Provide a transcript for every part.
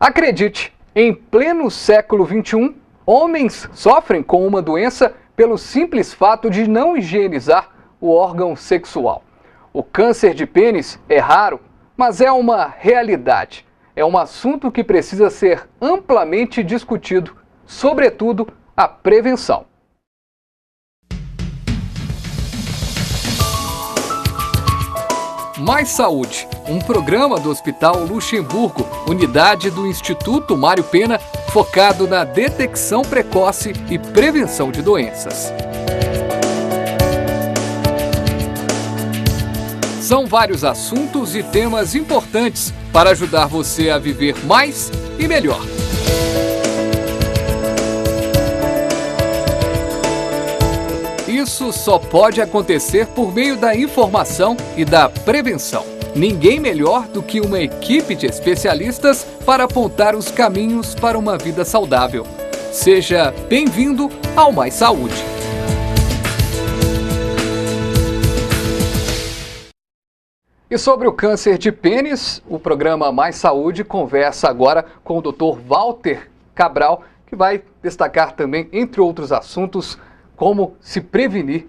Acredite, em pleno século XXI, homens sofrem com uma doença pelo simples fato de não higienizar o órgão sexual. O câncer de pênis é raro, mas é uma realidade. É um assunto que precisa ser amplamente discutido, sobretudo a prevenção. Mais Saúde, um programa do Hospital Luxemburgo, unidade do Instituto Mário Pena, focado na detecção precoce e prevenção de doenças. São vários assuntos e temas importantes para ajudar você a viver mais e melhor. Isso só pode acontecer por meio da informação e da prevenção. Ninguém melhor do que uma equipe de especialistas para apontar os caminhos para uma vida saudável. Seja bem-vindo ao Mais Saúde. E sobre o câncer de pênis, o programa Mais Saúde conversa agora com o Dr. Walter Cabral, que vai destacar também, entre outros assuntos, como se prevenir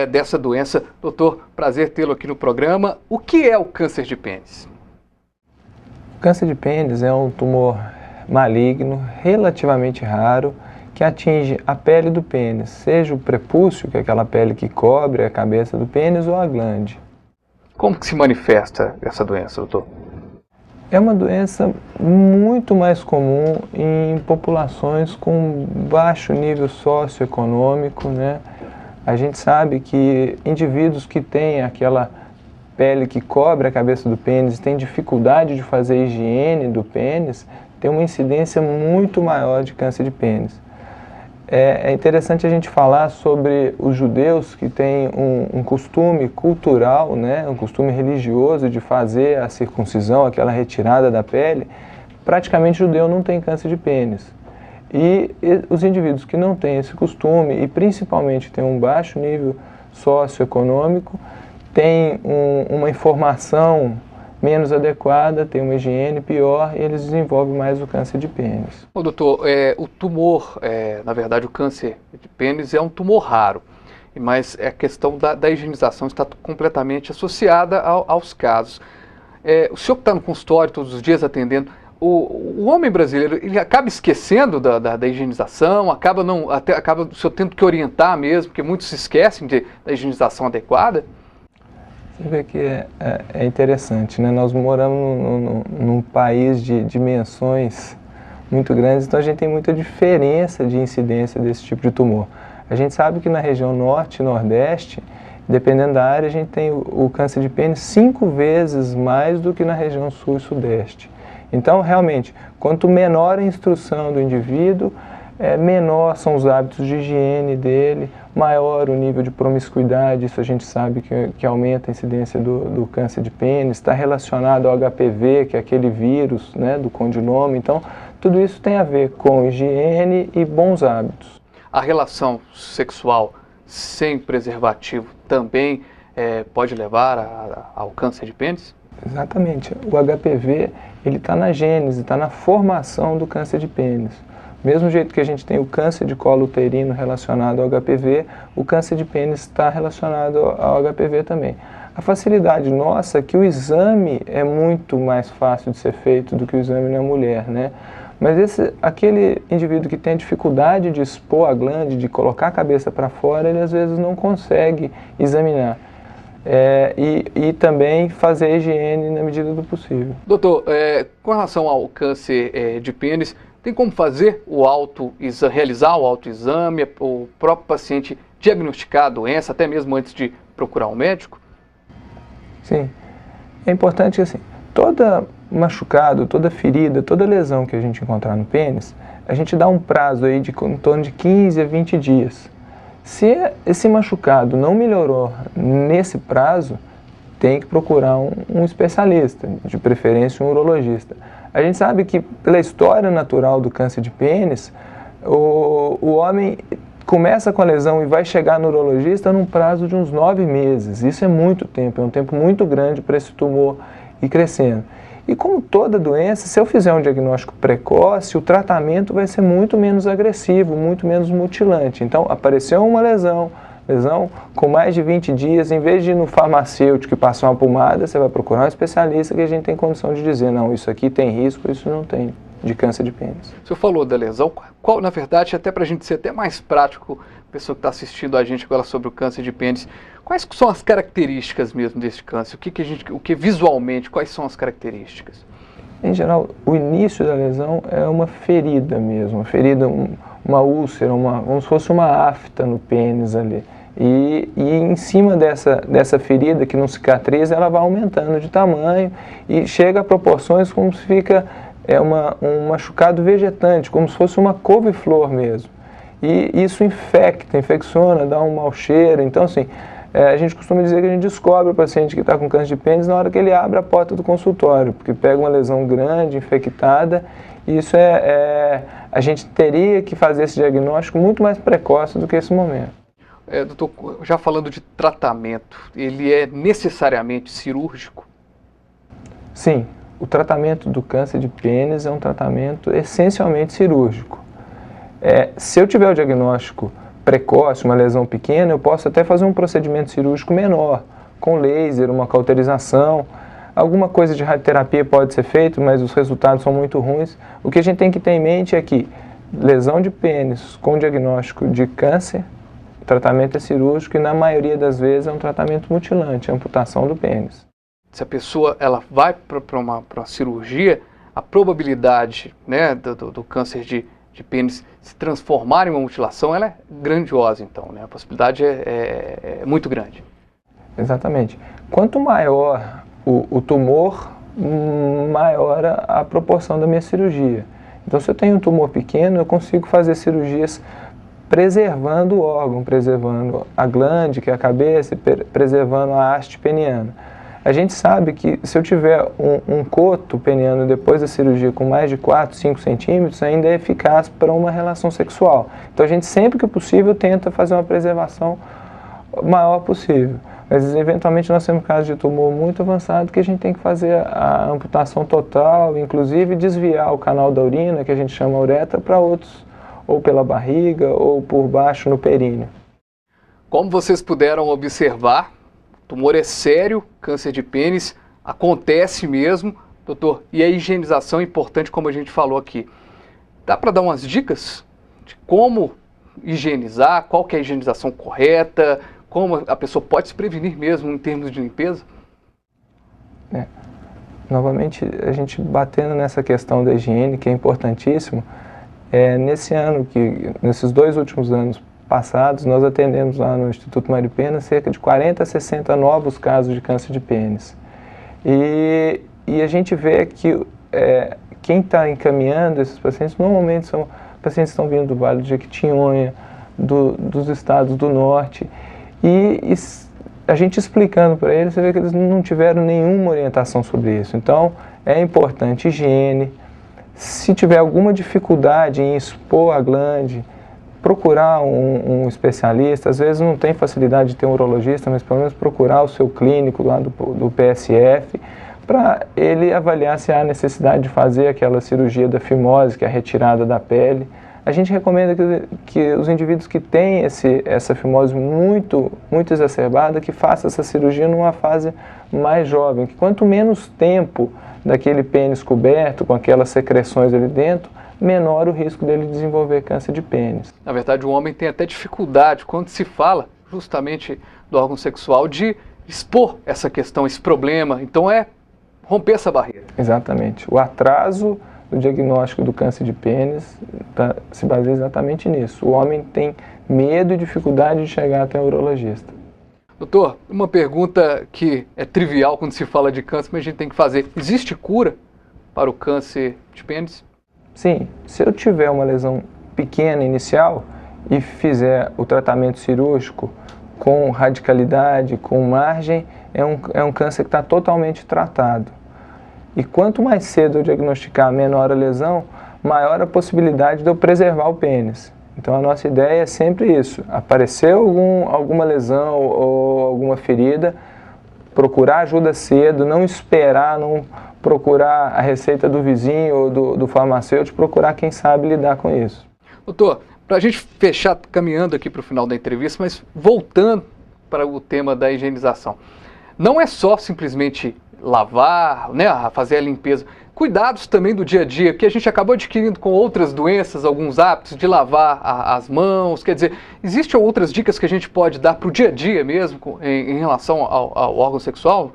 dessa doença. Doutor, prazer tê-lo aqui no programa. O que é o câncer de pênis? O câncer de pênis é um tumor maligno, relativamente raro, que atinge a pele do pênis, seja o prepúcio, que é aquela pele que cobre a cabeça do pênis, ou a glande. Como que se manifesta essa doença, doutor? É uma doença muito mais comum em populações com baixo nível socioeconômico, né? A gente sabe que indivíduos que têm aquela pele que cobre a cabeça do pênis, têm dificuldade de fazer a higiene do pênis, tem uma incidência muito maior de câncer de pênis. É interessante a gente falar sobre os judeus que têm um costume cultural, né, um costume religioso de fazer a circuncisão, aquela retirada da pele. Praticamente judeu não tem câncer de pênis. E os indivíduos que não têm esse costume e principalmente têm um baixo nível socioeconômico, têm uma informação menos adequada, tem uma higiene pior e eles desenvolvem mais o câncer de pênis. Ô, doutor, o tumor, na verdade o câncer de pênis é um tumor raro, mas a questão da higienização está completamente associada aos casos. O senhor que está no consultório todos os dias atendendo, o homem brasileiro, ele acaba esquecendo da higienização, acaba o senhor tendo que orientar mesmo, porque muitos se esquecem da higienização adequada? Você vê que é interessante, né? Nós moramos num país de dimensões muito grandes, então a gente tem muita diferença de incidência desse tipo de tumor. A gente sabe que na região norte e nordeste, dependendo da área, a gente tem o câncer de pênis 5 vezes mais do que na região sul e sudeste. Então, realmente, quanto menor a instrução do indivíduo, menor são os hábitos de higiene dele, maior o nível de promiscuidade, isso a gente sabe que aumenta a incidência do câncer de pênis, está relacionado ao HPV, que é aquele vírus, né, do condiloma. Então, tudo isso tem a ver com higiene e bons hábitos. A relação sexual sem preservativo também pode levar ao câncer de pênis? Exatamente. O HPV ele está na gênese, está na formação do câncer de pênis. Mesmo jeito que a gente tem o câncer de colo uterino relacionado ao HPV, o câncer de pênis está relacionado ao HPV também. A facilidade nossa é que o exame é muito mais fácil de ser feito do que o exame na mulher, né? Mas aquele indivíduo que tem dificuldade de expor a glande, de colocar a cabeça para fora, ele às vezes não consegue examinar. E também fazer a higiene na medida do possível. Doutor, com relação ao câncer de pênis, tem como fazer realizar o autoexame, o próprio paciente diagnosticar a doença, até mesmo antes de procurar um médico? Sim. É importante que assim, todo machucado, toda ferida, toda lesão que a gente encontrar no pênis, a gente dá um prazo aí de em torno de 15 a 20 dias. Se esse machucado não melhorou nesse prazo, tem que procurar um especialista, de preferência um urologista. A gente sabe que pela história natural do câncer de pênis, o homem começa com a lesão e vai chegar no urologista num prazo de uns 9 meses. Isso é muito tempo, é um tempo muito grande para esse tumor ir crescendo. E como toda doença, se eu fizer um diagnóstico precoce, o tratamento vai ser muito menos agressivo, muito menos mutilante. Então, apareceu uma lesão com mais de 20 dias, em vez de ir no farmacêutico e passar uma pomada, você vai procurar um especialista que a gente tem condição de dizer, não, isso aqui tem risco, isso não tem, de câncer de pênis. O senhor falou da lesão, qual, na verdade, até para a gente ser até mais prático, a pessoa que está assistindo a gente agora sobre o câncer de pênis, quais são as características mesmo desse câncer? O que visualmente, quais são as características? Em geral, o início da lesão é uma ferida mesmo, uma ferida, uma úlcera, como se fosse uma afta no pênis ali. E em cima dessa ferida que não cicatriza, ela vai aumentando de tamanho e chega a proporções como se fica um machucado vegetante, como se fosse uma couve-flor mesmo. E isso infecciona, dá um mau cheiro. Então, assim, a gente costuma dizer que a gente descobre o paciente que está com câncer de pênis na hora que ele abre a porta do consultório, porque pega uma lesão grande, infectada, e isso a gente teria que fazer esse diagnóstico muito mais precoce do que esse momento. Doutor, já falando de tratamento, ele é necessariamente cirúrgico? Sim, o tratamento do câncer de pênis é um tratamento essencialmente cirúrgico. Se eu tiver o diagnóstico precoce, uma lesão pequena, eu posso até fazer um procedimento cirúrgico menor, com laser, uma cauterização, alguma coisa de radioterapia pode ser feito, mas os resultados são muito ruins. O que a gente tem que ter em mente é que lesão de pênis com diagnóstico de câncer, o tratamento é cirúrgico e na maioria das vezes é um tratamento mutilante, a amputação do pênis. Se a pessoa ela vai para uma cirurgia, a probabilidade, né, do câncer de pênis se transformar em uma mutilação, ela é grandiosa, então, né? A possibilidade é muito grande. Exatamente. Quanto maior o tumor, maior a proporção da minha cirurgia. Então, se eu tenho um tumor pequeno, eu consigo fazer cirurgias preservando o órgão, preservando a glande, que é a cabeça, preservando a haste peniana. A gente sabe que se eu tiver um coto peniano depois da cirurgia com mais de 4, 5 centímetros, ainda é eficaz para uma relação sexual. Então a gente sempre que possível tenta fazer uma preservação maior possível. Mas eventualmente nós temos casos de tumor muito avançado que a gente tem que fazer a amputação total, inclusive desviar o canal da urina, que a gente chama uretra, para outros, ou pela barriga ou por baixo no períneo. Como vocês puderam observar, tumor é sério, câncer de pênis, acontece mesmo, doutor, e a higienização é importante, como a gente falou aqui. Dá para dar umas dicas de como higienizar, qual que é a higienização correta, como a pessoa pode se prevenir mesmo em termos de limpeza? Novamente, a gente batendo nessa questão da higiene, que é importantíssimo, nesses 2 últimos anos passados, nós atendemos lá no Instituto Mário Pena cerca de 40 a 60 novos casos de câncer de pênis. E a gente vê que quem está encaminhando esses pacientes, normalmente são pacientes que estão vindo do Vale do Jequitinhonha, dos estados do norte, e a gente explicando para eles, você vê que eles não tiveram nenhuma orientação sobre isso. Então, é importante higiene. Se tiver alguma dificuldade em expor a glande, procurar um especialista, às vezes não tem facilidade de ter um urologista, mas pelo menos procurar o seu clínico lá do PSF, para ele avaliar se há necessidade de fazer aquela cirurgia da fimose, que é a retirada da pele. A gente recomenda que os indivíduos que têm essa fimose muito exacerbada, que façam essa cirurgia numa fase mais jovem, que quanto menos tempo daquele pênis coberto, com aquelas secreções ali dentro, menor o risco dele desenvolver câncer de pênis. Na verdade, o homem tem até dificuldade, quando se fala justamente do órgão sexual, de expor essa questão, esse problema. Então é romper essa barreira. Exatamente. O atraso do diagnóstico do câncer de pênis se baseia exatamente nisso. O homem tem medo e dificuldade de chegar até o urologista. Doutor, uma pergunta que é trivial quando se fala de câncer, mas a gente tem que fazer. Existe cura para o câncer de pênis? Sim, se eu tiver uma lesão pequena inicial e fizer o tratamento cirúrgico com radicalidade, com margem, é um câncer que está totalmente tratado. E quanto mais cedo eu diagnosticar menor a lesão, maior a possibilidade de eu preservar o pênis. Então a nossa ideia é sempre isso, apareceu alguma lesão ou alguma ferida, procurar ajuda cedo, não esperar, não procurar a receita do vizinho ou do farmacêutico, procurar quem sabe lidar com isso. Doutor, para a gente fechar, caminhando aqui para o final da entrevista, mas voltando para o tema da higienização, não é só simplesmente lavar, né, fazer a limpeza, cuidados também do dia a dia, que a gente acabou adquirindo com outras doenças, alguns hábitos de lavar as mãos, quer dizer, existem outras dicas que a gente pode dar para o dia a dia mesmo, em relação ao órgão sexual?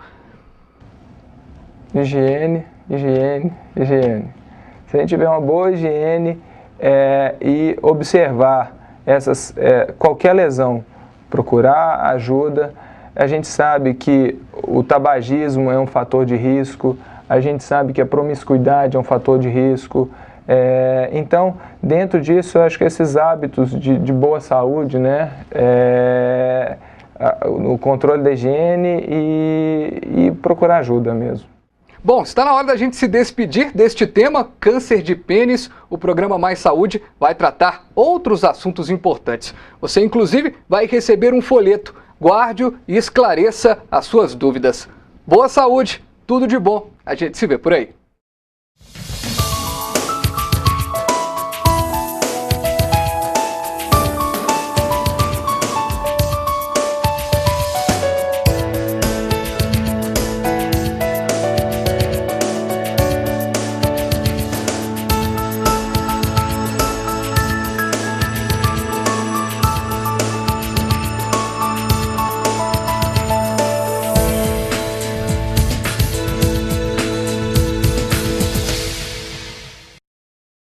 Higiene, higiene, higiene. Se a gente tiver uma boa higiene e observar qualquer lesão, procurar ajuda. A gente sabe que o tabagismo é um fator de risco, a gente sabe que a promiscuidade é um fator de risco. Então, dentro disso, eu acho que esses hábitos de boa saúde, né, o controle da higiene e procurar ajuda mesmo. Bom, está na hora da gente se despedir deste tema, câncer de pênis. O programa Mais Saúde vai tratar outros assuntos importantes. Você, inclusive, vai receber um folheto. Guarde-o e esclareça as suas dúvidas. Boa saúde, tudo de bom. A gente se vê por aí.